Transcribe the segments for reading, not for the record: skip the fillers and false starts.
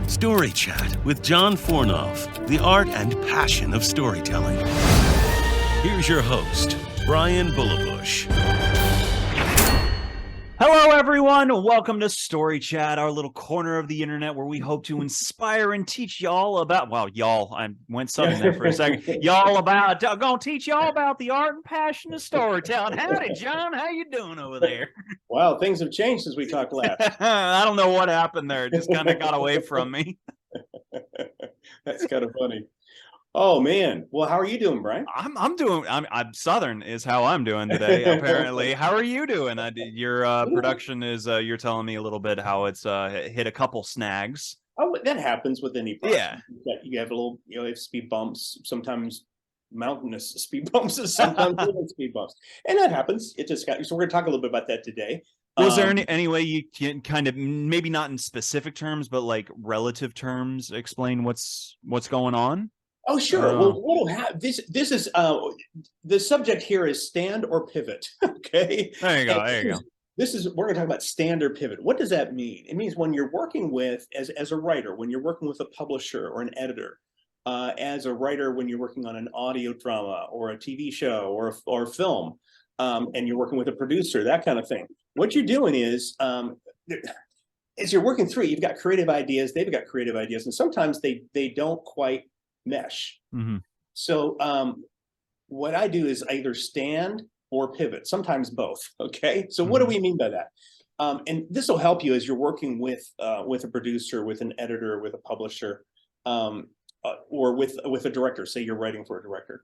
Story Chat with John Fornoff, the art and passion of storytelling. Here's your host, Bryan Bullabush. Hello, everyone. Welcome to Story Chat, our little corner of the internet where we hope to inspire and teach y'all about, well, y'all, I went southern there for a second. I'm going to teach y'all about the art and passion of storytelling. Howdy, John. How you doing over there? Well, things have changed since we talked last. I don't know what happened there. It just kind of got away from me. That's kind of funny. Oh man. Well, how are you doing, Bryan? I'm Southern is how I'm doing today, apparently. How are you doing? Your production is you're telling me a little bit how it's hit a couple snags. Oh, that happens with any production. Yeah. You have a little, speed bumps, sometimes mountainous speed bumps, sometimes little speed bumps. And that happens. It just got, so we're gonna talk a little bit about that today. Was there any way you can kind of, maybe not in specific terms, but like relative terms, explain what's going on? Oh, sure. Well, what'll happen? This is the subject here is stand or pivot. Okay. There you go. There you go. We're going to talk about stand or pivot. What does that mean? It means when you're working with as a writer, when you're working with a publisher or an editor, as a writer, when you're working on an audio drama or a TV show or a film, and you're working with a producer, that kind of thing. What you're doing is, as you're working through, you've got creative ideas. They've got creative ideas, and sometimes they don't quite mesh. Mm-hmm. So what I do is I either stand or pivot, sometimes both. Okay. So what do we mean by that? And this will help you as you're working with a producer, with an editor, with a publisher, or with a director. Say you're writing for a director.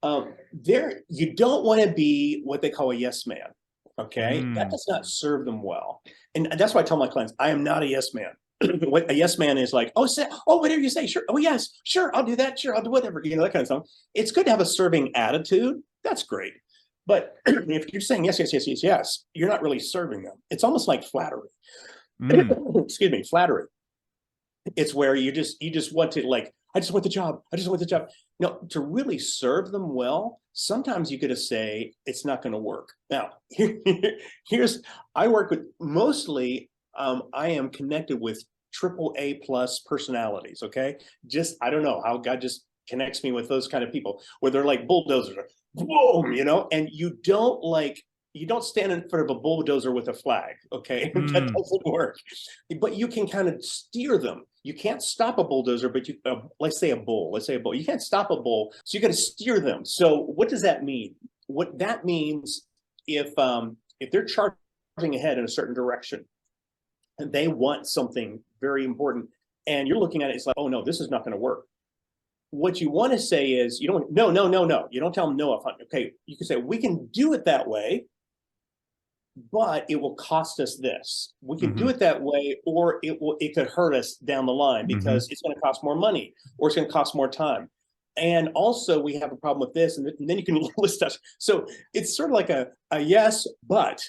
You don't want to be what they call a yes man. Okay. That does not serve them well. And that's why I tell my clients, I am not a yes man. What a yes man is like, whatever you say, sure. Oh, yes, sure, I'll do that. Sure, I'll do whatever, that kind of stuff. It's good to have a serving attitude. That's great. But if you're saying yes, yes, yes, yes, yes, you're not really serving them. It's almost like flattery. Excuse me, flattery. It's where you just want to, like, I just want the job. I just want the job. No, to really serve them well, sometimes you got to say it's not going to work. Now, I work with mostly. I am connected with AAA+ personalities. Okay, I don't know how God just connects me with those kind of people where they're like bulldozers, boom, and you don't stand in front of a bulldozer with a flag. Okay, that doesn't work. But you can kind of steer them. You can't stop a bulldozer, but let's say a bull. You can't stop a bull, so you got to steer them. So what does that mean? What that means, if they're charging ahead in a certain direction, and they want something very important, and you're looking at it, it's like, oh no, this is not going to work. What you want to say is, no. You don't tell them no. Okay, you can say, we can do it that way, but it will cost us this. We can do it that way, or it could hurt us down the line because it's going to cost more money, or it's going to cost more time. And also we have a problem with this, and then you can list us. So it's sort of like a yes, but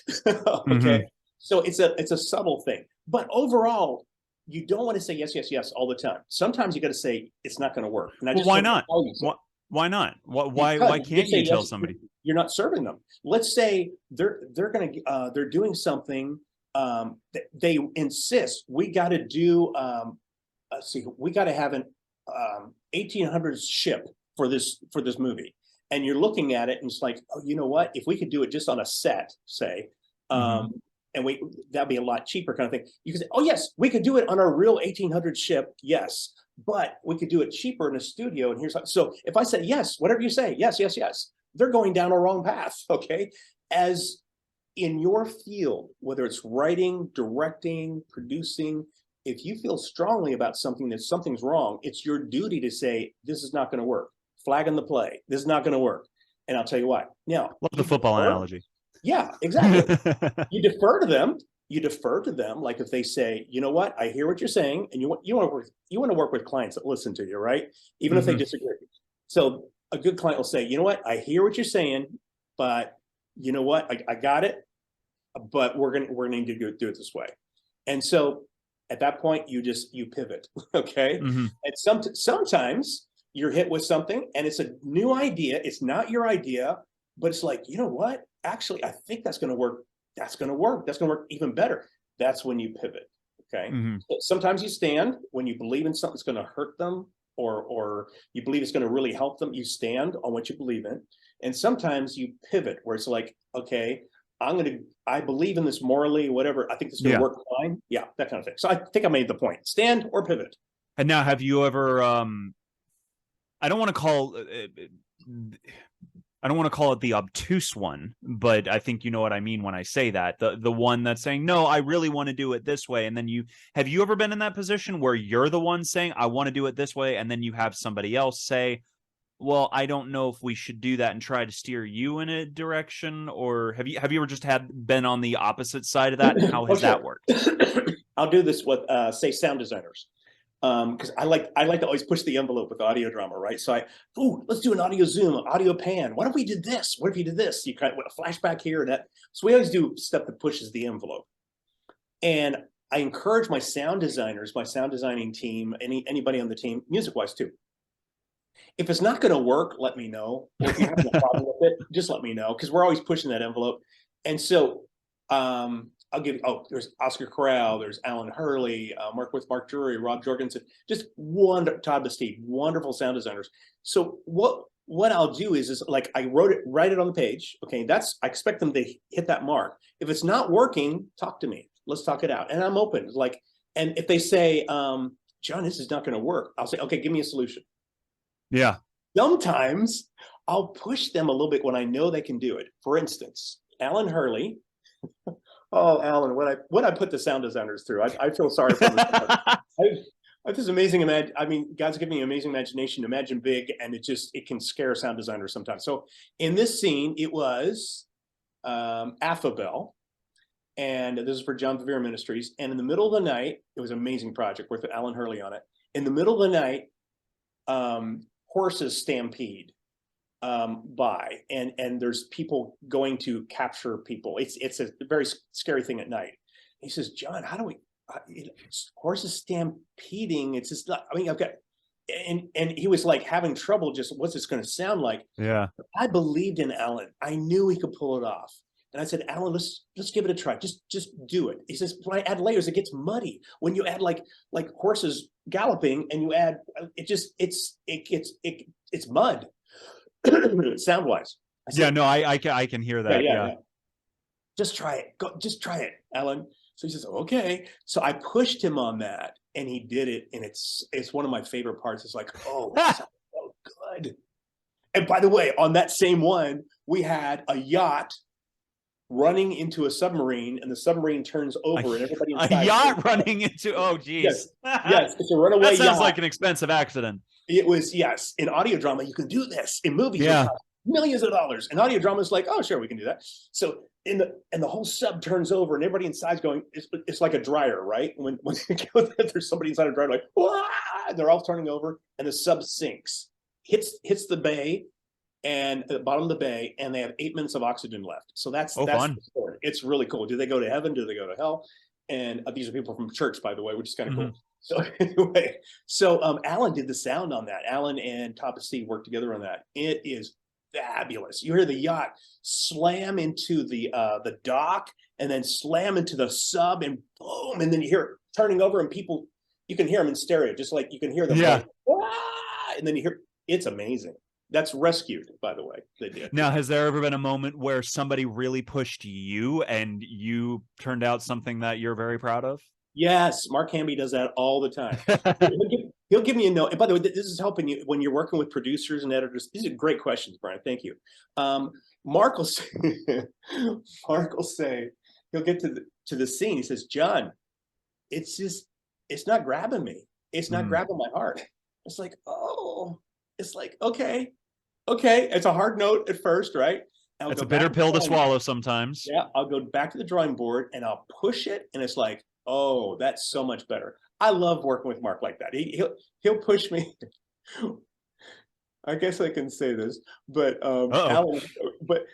okay. So it's a subtle thing. But overall, you don't want to say yes, yes, yes all the time. Sometimes you got to say it's not going to work. And why not? Why not? Why can't you tell somebody? You're not serving them. Let's say they're doing something. They insist we got to do. We got to have an 1800s ship for this movie, and you're looking at it and it's like, oh, you know what? If we could do it just on a set, say. And that'd be a lot cheaper, kind of thing. You could say, oh yes, we could do it on our real 1800 ship, yes, but we could do it cheaper in a studio. And so if I say yes, whatever you say, yes, yes, yes, they're going down a wrong path. Okay, as in your field, whether it's writing, directing, producing, if you feel strongly about something that something's wrong, it's your duty to say this is not going to work. Flag in the play. This is not going to work. And I'll tell you why. Now, love the football analogy. Yeah, exactly. You defer to them. Like if they say, you know what, I hear what you're saying, and you want to work with clients that listen to you, right? Even if they disagree. So a good client will say, you know what, I hear what you're saying, but you know what, I got it, but we're gonna need to do it this way. And so at that point, you pivot, okay? And sometimes you're hit with something, and it's a new idea. It's not your idea, but it's like, you know what? Actually, I think that's going to work. That's going to work. That's going to work even better. that's when you pivot. Okay. Mm-hmm. Sometimes you stand when you believe in something's going to hurt them, or you believe it's going to really help them. You stand on what you believe in. And sometimes you pivot where it's like, okay, I believe in this morally, whatever. I think this is going to work fine. Yeah, that kind of thing. So I think I made the point. Stand or pivot. And now, have you ever, I don't want to call it the obtuse one, but I think you know what I mean when I say that. The one that's saying, no, I really want to do it this way. And then have you ever been in that position where you're the one saying, I want to do it this way, and then you have somebody else say, well, I don't know if we should do that, and try to steer you in a direction? Or have you ever just been on the opposite side of that? And how has that worked? I'll do this with say sound designers. Because I like to always push the envelope with audio drama, right? So let's do an audio zoom, audio pan. What if we did this? What if you did this? You kind of a flashback here and that. So we always do stuff that pushes the envelope. And I encourage my sound designers, my sound designing team, anybody on the team, music-wise too. If it's not going to work, let me know. Or if you're having a problem with it, just let me know, because we're always pushing that envelope. And so I'll give, there's Oscar Corral, there's Alan Hurley, work with Mark Drury, Rob Jorgensen, just Todd Bastide, wonderful sound designers. So what I'll do is like I write it on the page. Okay, I expect them to hit that mark. If it's not working, talk to me. Let's talk it out. And I'm open. Like, and if they say, John, this is not going to work, I'll say, okay, give me a solution. Yeah. Sometimes I'll push them a little bit when I know they can do it. For instance, Alan Hurley. Oh, Alan, when I put the sound designers through, I feel sorry for them. I have this amazing, God's given me an amazing imagination. Imagine big, and it can scare sound designers sometimes. So in this scene, it was Affabel, and this is for John Bevere Ministries. And in the middle of the night, it was an amazing project with Alan Hurley on it. In the middle of the night, horses stampede by, and there's people going to capture people. It's a very scary thing at night. He says, John, how do we horses stampeding? It's just not, I've got, and he was like having trouble, just what's this going to sound like? Yeah. I believed in Alan. I knew he could pull it off. And I said, Alan, let's give it a try. Just do it. He says, when I add layers, it gets muddy. When you add like horses galloping, and you add it's mud. Sound wise. Yeah, no, I can hear that. Yeah. Just try it. Just try it, Alan. So he says, okay. So I pushed him on that, and he did it. And it's one of my favorite parts. It's like, oh, that sounds so good. And by the way, on that same one, we had a yacht running into a submarine, and the submarine turns over, and everybody inside. A yacht running into, oh, geez. Yes, it's a runaway yacht. That sounds like an expensive accident. It was, yes. In audio drama, you can do this. In movies, it costs millions of dollars. In audio drama, it's like, oh, sure, we can do that. So and the whole sub turns over, and everybody inside's going, it's like a dryer, right? When there's somebody inside a dryer, like, wah! And they're all turning over, and the sub sinks, hits the bay, and at the bottom of the bay, and they have 8 minutes of oxygen left. So that's fun. The story. It's really cool. Do they go to heaven? Do they go to hell? And these are people from church, by the way, which is kind of cool. So anyway, Alan did the sound on that. Alan and Todd Bastide worked together on that. It is fabulous. You hear the yacht slam into the dock, and then slam into the sub, and boom, and then you hear it turning over, and people, you can hear them in stereo, just like you can hear them. Yeah. Like, and then you hear, it's amazing. That's rescued, by the way. They did. Now, has there ever been a moment where somebody really pushed you, and you turned out something that you're very proud of? Yes, Mark Hamby does that all the time. He'll give me a note. And by the way, this is helping you when you're working with producers and editors. These are great questions, Bryan. Thank you. Mark will say, he'll get to the scene. He says, John, it's not grabbing me. It's not grabbing my heart. It's like, okay. It's a hard note at first, right? It's a bitter pill to swallow sometimes. Yeah, I'll go back to the drawing board, and I'll push it, and it's like, oh, that's so much better. I love working with Mark like that. He'll push me. I guess I can say this, but Alan, but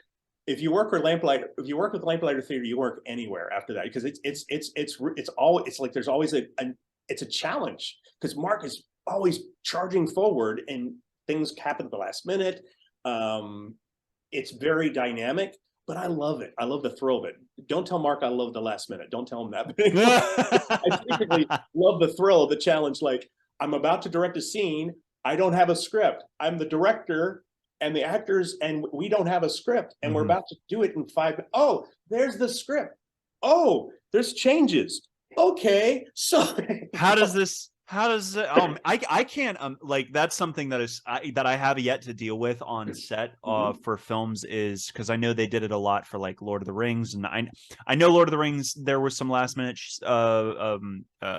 if you work with Lamplighter Theater, you work anywhere after that, because it's like there's always it's a challenge, because Mark is always charging forward, and things happen at the last minute. It's very dynamic. but I love it. I love the thrill of it. Don't tell Mark I love the last minute. Don't tell him that. I typically love the thrill of the challenge. Like, I'm about to direct a scene. I don't have a script. I'm the director and the actors, and we don't have a script, and we're about to do it in 5. Oh, there's the script. Oh, there's changes. Okay, so how does it I can't like, that's something that I have yet to deal with on set for films, is because I know they did it a lot for like Lord of the Rings, and I know Lord of the Rings, there was some last minute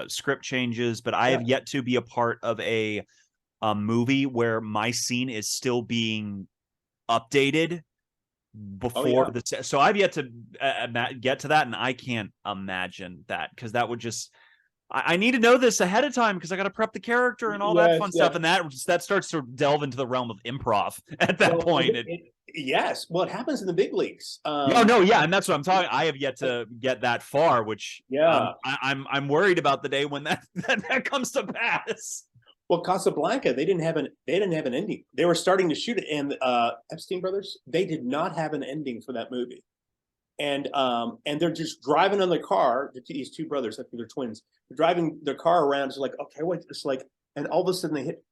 script changes, but I have yet to be a part of a movie where my scene is still being updated before so I've yet to get to that, and I can't imagine that, because that would just, I need to know this ahead of time, because I got to prep the character and all that fun stuff, and that starts to delve into the realm of improv at that point. Yes, well, it happens in the big leagues. And that's what I'm talking. I have yet to get that far, which I'm worried about the day when that comes to pass. Well, Casablanca, they didn't have an ending. They were starting to shoot it, and Epstein brothers, they did not have an ending for that movie. And they're just driving on their car. These two brothers, I think they're twins, they're driving their car around. It's like, okay, what? It's like, and all of a sudden they hit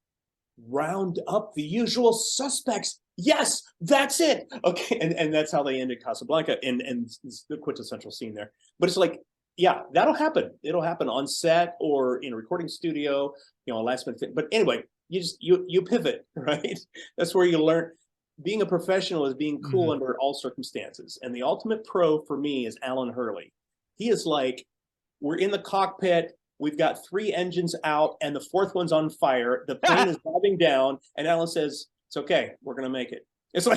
round up the usual suspects. Yes, that's it. Okay, and that's how they ended Casablanca, and the quintessential scene there. But it's like, yeah, that'll happen. It'll happen on set or in a recording studio, a last minute thing. But anyway, you pivot, right? That's where you learn. Being a professional is being cool under all circumstances. And the ultimate pro for me is Alan Hurley. He is like, we're in the cockpit, we've got 3 engines out, and the 4th one's on fire. The plane is diving down, and Alan says, "It's okay, we're gonna make it." It's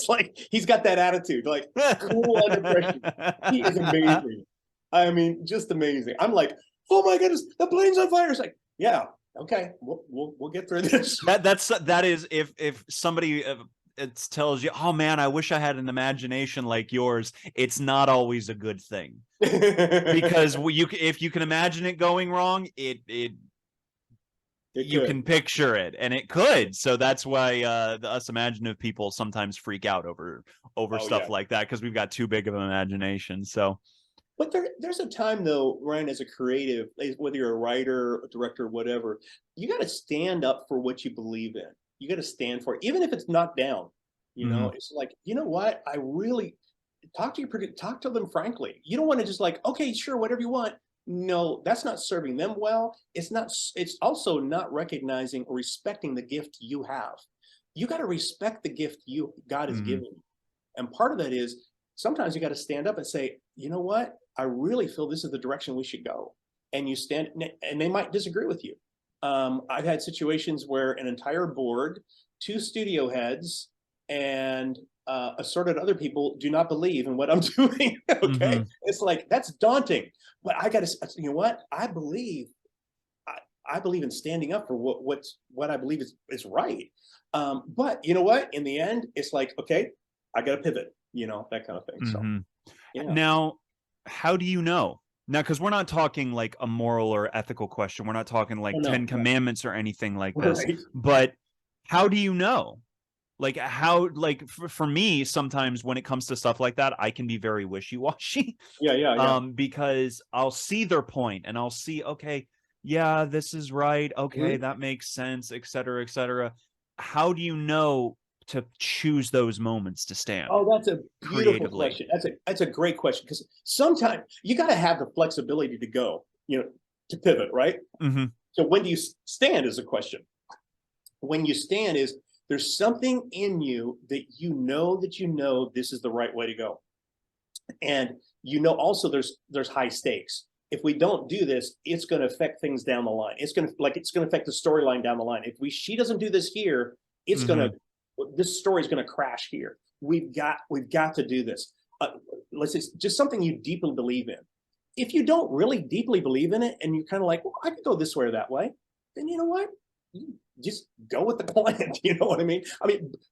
like he's got that attitude, like cool under pressure. He is amazing. I mean, just amazing. I'm like, oh my goodness, the plane's on fire. It's like, yeah, okay, we'll get through this. That is, if somebody it tells you, oh man, I wish I had an imagination like yours, it's not always a good thing, because if you can imagine it going wrong, you can picture it, and it could. So that's why us imaginative people sometimes freak out over stuff like that, because we've got too big of an imagination. So. But there's a time, though, Ryan, as a creative, whether you're a writer, a director, whatever, you got to stand up for what you believe in. You got to stand for it, even if it's knocked down. It's like, you know what? I really talk to them frankly. You don't want to just like, okay, sure, whatever you want. No, that's not serving them well. It's not. It's also not recognizing or respecting the gift you have. You got to respect the gift God has given you, and part of that is sometimes you got to stand up and say, you know what? I really feel this is the direction we should go. And you stand, and they might disagree with you. I've had situations where an entire board, 2 studio heads, and assorted other people do not believe in what I'm doing. Okay, it's like, that's daunting. But I got to, you know what? I believe in standing up for what I believe is right. But you know what? In the end, it's like, okay, I got to pivot. That kind of thing. So, Now, how do you know? Now, because we're not talking like a moral or ethical question. We're not talking like 10 commandments or anything like this. Right. But how do you know? Like, how, like, for me, sometimes when it comes to stuff like that, I can be very wishy-washy. Yeah. Because I'll see their point, and I'll see, okay, yeah, this is right. Okay, that makes sense, et cetera, et cetera. How do you know to choose those moments to stand? Oh, that's a beautiful question. That's a great question, because sometimes you got to have the flexibility to go, to pivot, right? So when do you stand is a question. When you stand is, there's something in you that this is the right way to go, and also there's high stakes. If we don't do this, it's going to affect things down the line. It's going to affect the storyline down the line. If she doesn't do this here, it's this story is going to crash here. We've got to do this. Let's say just something you deeply believe in. If you don't really deeply believe in it, and you're kind of like, well, I could go this way or that way, then you know what? You just go with the client. You know what I mean?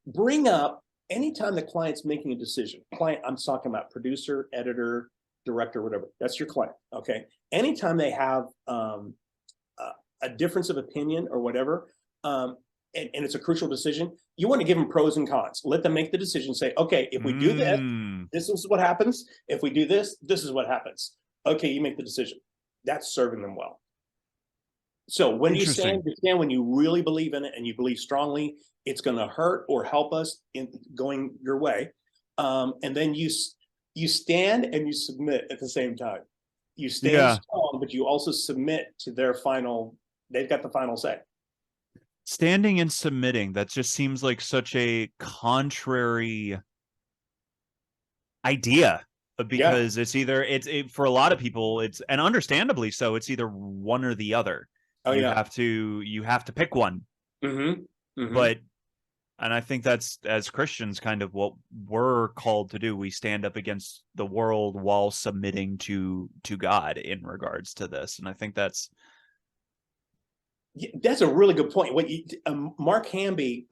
Bring up anytime the client's making a decision. Client, I'm talking about producer, editor, director, whatever. That's your client. Okay. Anytime they have a difference of opinion or whatever, and it's a crucial decision, you want to give them pros and cons. Let them make the decision. Say, okay, if we do this, this is what happens. If we do this, this is what happens. Okay, you make the decision. That's serving them well. So when you stand when you really believe in it and you believe strongly, it's going to hurt or help us in going your way. And then you stand and you submit at the same time. You stand strong, but you also submit to their final. They've got the final say. Standing and submitting, that just seems like such a contrary idea, because it's either for a lot of people, it's, and understandably so, it's either one or the other. You have to pick one. But, and I think that's, as Christians, kind of what we're called to do. We stand up against the world while submitting to God in regards to this. And I think that's a really good point. What Mark Hamby,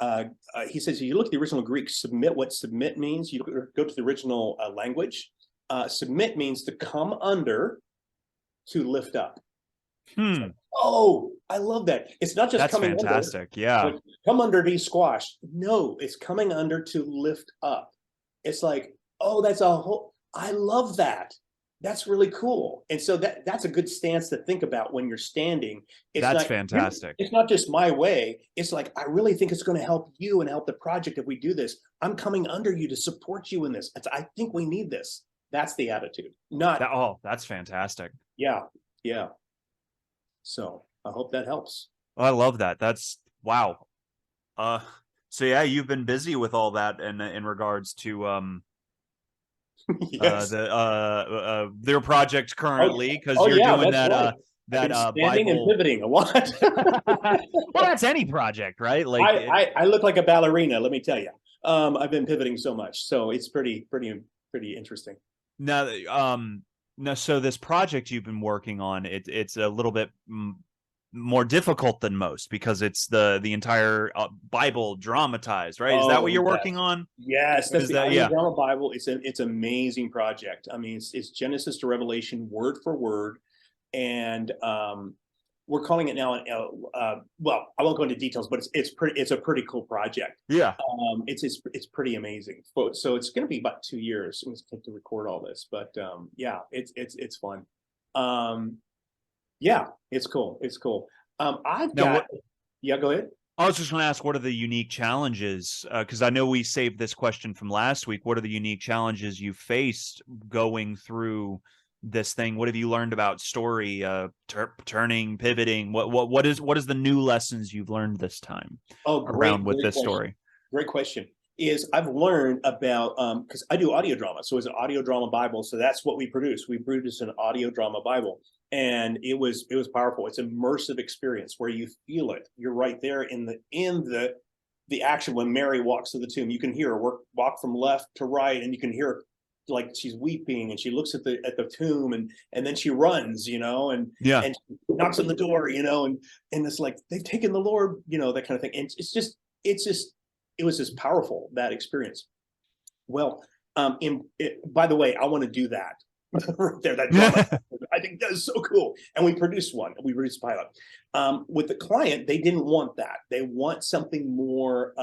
he says, if you look at the original Greek, what submit means, you go to the original language. Submit means to come under, to lift up. Like, oh, I love that. It's not just that's coming fantastic. Under, come under, be squashed. No, it's coming under to lift up. It's like, oh, that's a whole. I love that. That's really cool. And so that's a good stance to think about when you're standing. That's fantastic. It's not just my way. It's like, I really think it's going to help you and help the project if we do this. I'm coming under you to support you in this. I think we need this. That's the attitude. That's fantastic. Yeah. So I hope that helps. I love that. That's wow. So yeah, you've been busy with all that in regards to their project currently, because you're doing that standing Bible... and pivoting a lot. Well, that's any project, right? Like I look like a ballerina, let me tell you. I've been pivoting so much, so it's pretty interesting. Now, so this project you've been working on, it's a little bit more difficult than most, because it's the entire Bible dramatized, right? Is that what you're working on? Yes, that's the audio drama Bible. It's an amazing project. I mean, it's Genesis to Revelation, word for word, and we're calling it now. Well, I won't go into details, but it's a pretty cool project. Yeah. It's pretty amazing. So it's going to be about 2 years to record all this, but it's fun. Yeah, it's cool. It's cool. Go ahead. I was just going to ask, what are the unique challenges? Because I know we saved this question from last week. What are the unique challenges you faced going through this thing? What have you learned about story, turning, pivoting? What is the new lessons you've learned this time with this story? Great question. I've learned about, because I do audio drama, so it's an audio drama Bible. So that's what we produce. We produce an audio drama Bible, and it was powerful. It's an immersive experience where you feel it. You're right there in the action when Mary walks to the tomb. You can hear her walk from left to right, and you can hear her like she's weeping, and she looks at the tomb, and then she runs, and she knocks on the door, and it's like, they've taken the Lord, that kind of thing. And it was just powerful, that experience. Well, by the way, I want to do that right there. That drama, I think that is so cool. And we produced one. We produced a pilot. With the client, they didn't want that. They want something more,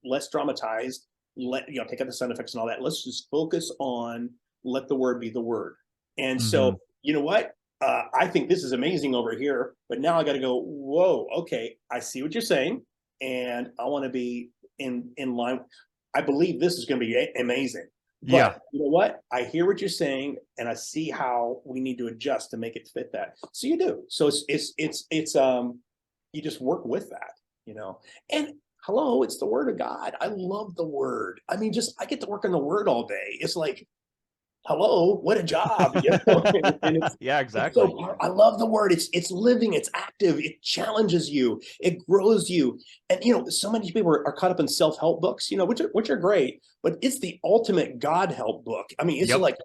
less dramatized. Take out the sound effects and all that. Let's just focus on let the word be the word. And so, you know what? I think this is amazing over here, but now I got to go, whoa, okay, I see what you're saying, and I want to be in line. I believe this is going to be amazing. But you know what? I hear what you're saying, and I see how we need to adjust to make it fit that. So you do. So it's you just work with that, and hello, it's the word of God. I love the word. I mean, I get to work on the word all day. It's like, hello, what a job. And yeah, exactly. So I love the word. It's living, it's active, it challenges you, it grows you. And so many people are caught up in self-help books, which are great, but it's the ultimate God help book. I mean, it's like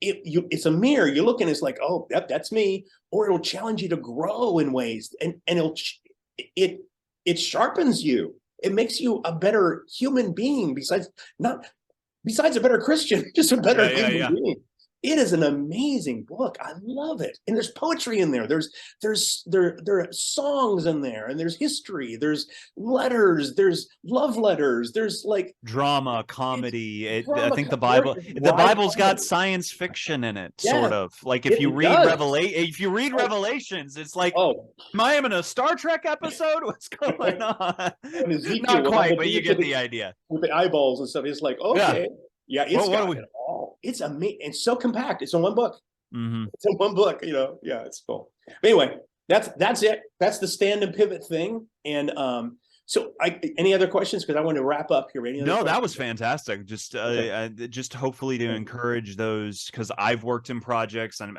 it's a mirror. You look and it's like, oh, that's me, or it'll challenge you to grow in ways, and it sharpens you. It makes you a better human being, besides a better Christian, just a better human being. It is an amazing book. I love it. And there's poetry in there. There are songs in there, and there's history, there's letters, there's love letters, there's like drama, comedy. I drama, think the dry Bible's got comedy. science fiction in it, Yeah, sort of. Like if you it read does. Revelations, it's like, Oh, am I in a Star Trek episode? What's going on? and Ezekiel Not with all quite, the but you pieces get the idea. with the eyeballs and stuff. It's like, Yeah. okay. Yeah, it's Well, what got do we- it all. It's amazing. It's so compact. It's in one book. Mhm. It's in one book, Yeah, it's cool. But anyway, that's it. That's the stand and pivot thing. And so any other questions? Because I want to wrap up here. Any other No, that questions? was fantastic. Just Okay. just hopefully to encourage those, because I've worked in projects, and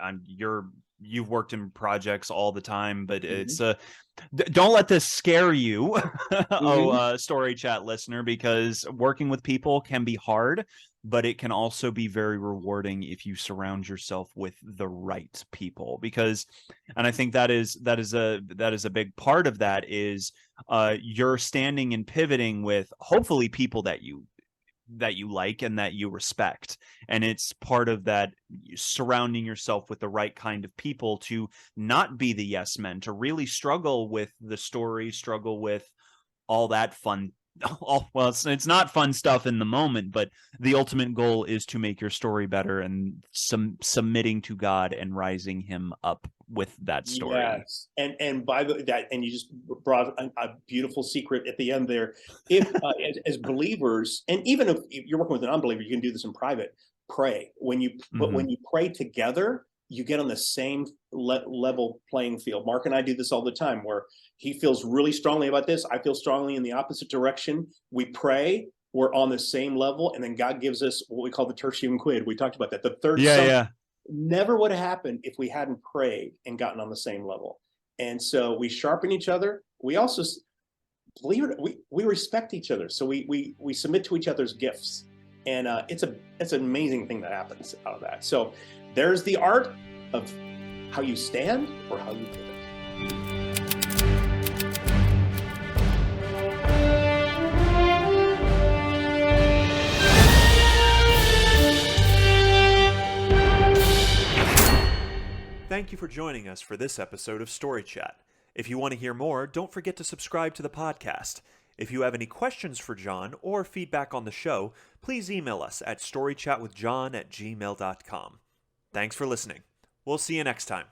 you've worked in projects all the time, but it's don't let this scare you, Story Chat listener, because working with people can be hard, but it can also be very rewarding if you surround yourself with the right people. Because, and I think that is a big part of that is you're standing and pivoting with hopefully people that you like and that you respect, and it's part of that surrounding yourself with the right kind of people to not be the yes men, to really struggle with the story, struggle with all that fun. Well, it's not fun stuff in the moment, but the ultimate goal is to make your story better, and submitting to God and rising him up with that story. Yes, and by that, and you just brought a beautiful secret at the end there. If as believers, and even if you're working with an unbeliever, you can do this in private. Pray but when you pray together, you get on the same level playing field. Mark and I do this all the time, where he feels really strongly about this, I feel strongly in the opposite direction. We pray, we're on the same level, and then God gives us what we call the tertium quid. We talked about that. The third never would have happened if we hadn't prayed and gotten on the same level. And so we sharpen each other. We also, believe it, we respect each other. So we submit to each other's gifts, and it's an amazing thing that happens out of that. So there's the art of how you stand or how you pivot. Thank you for joining us for this episode of Story Chat. If you want to hear more, don't forget to subscribe to the podcast. If you have any questions for John or feedback on the show, please email us at storychatwithjohn@gmail.com. Thanks for listening. We'll see you next time.